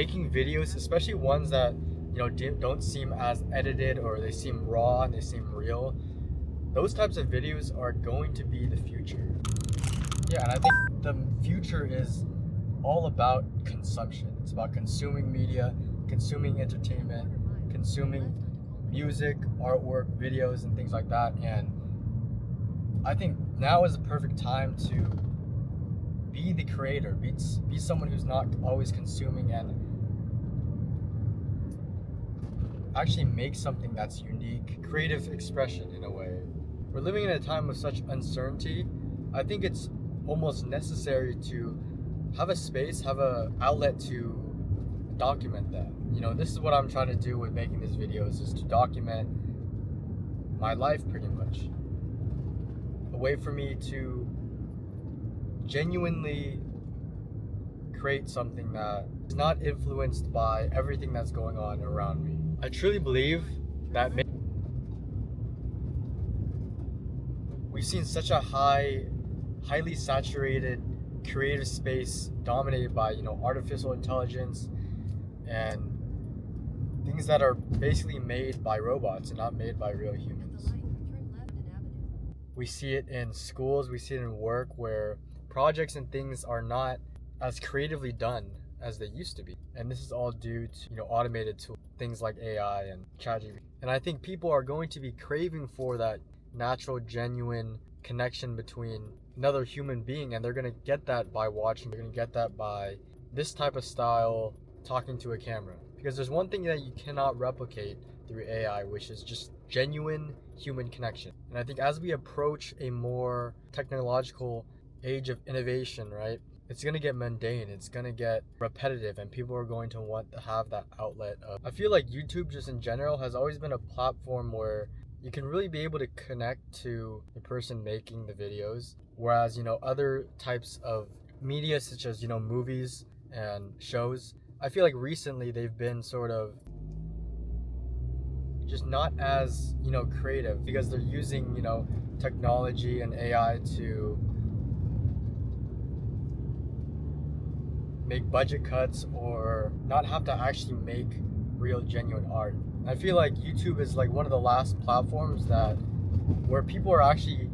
Making videos, especially ones that don't seem as edited, or they seem raw and they seem real, those types of videos are going to be the future. Yeah, and I think the future is all about consumption. It's about consuming media, consuming entertainment, consuming music, artwork, videos, and things like that. And I think now is the perfect time to be the creator, be someone who's not always consuming, and actually make something that's unique, creative expression in a way. We're living in a time of such uncertainty. I think it's almost necessary to have a space, have a outlet to document that. This is what I'm trying to do with making these videos, is to document my life pretty much. A way for me to genuinely create something that is not influenced by everything that's going on around me. I truly believe that we've seen such a highly saturated creative space dominated by artificial intelligence and things that are basically made by robots and not made by real humans. We see it in schools, we see it in work, where projects and things are not as creatively done as they used to be. And this is all due to automated tools, things like AI and ChatGPT. And I think people are going to be craving for that natural, genuine connection between another human being, and they're going to get that by watching. They're going to get that by this type of style, talking to a camera. Because there's one thing that you cannot replicate through AI, which is just genuine human connection. And I think as we approach a more technological age of innovation, right, it's going to get mundane, it's going to get repetitive, and people are going to want to have that outlet of, I feel like YouTube just in general has always been a platform where you can really be able to connect to the person making the videos, whereas other types of media, such as movies and shows, I feel like recently they've been sort of just not as creative, because they're using technology and AI to make budget cuts or not have to actually make real genuine art. I feel like YouTube is like one of the last platforms where people are actually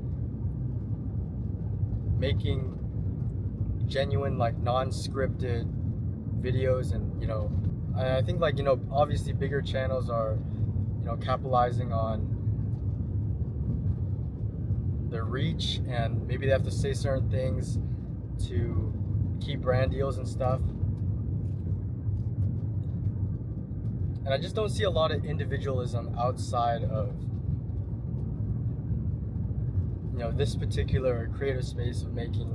making genuine, like, non-scripted videos. And I think, like, obviously bigger channels are capitalizing on their reach, and maybe they have to say certain things to keep brand deals and stuff. And I just don't see a lot of individualism outside of this particular creative space of making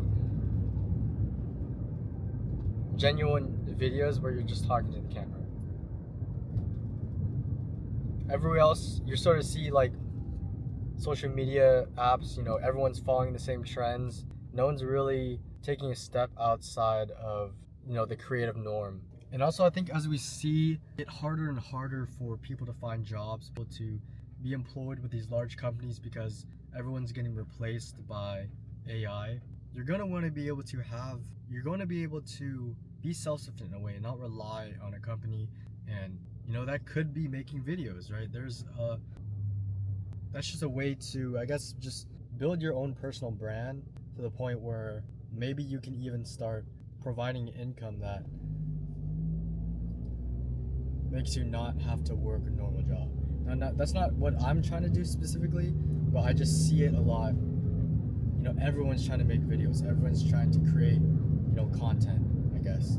genuine videos where you're just talking to the camera. Everywhere else, you sort of see, like, social media apps, everyone's following the same trends. No one's really taking a step outside of the creative norm. And also, I think as we see it harder and harder for people to find jobs, people to be employed with these large companies, because everyone's getting replaced by AI, you're going to want to be able to be self-sufficient in a way and not rely on a company. And that could be making videos, right? That's just a way to, I guess, just build your own personal brand to the point where maybe you can even start providing income that makes you not have to work a normal job. Now, that's not what I'm trying to do specifically, but I just see it a lot. Everyone's trying to make videos. Everyone's trying to create, content, I guess.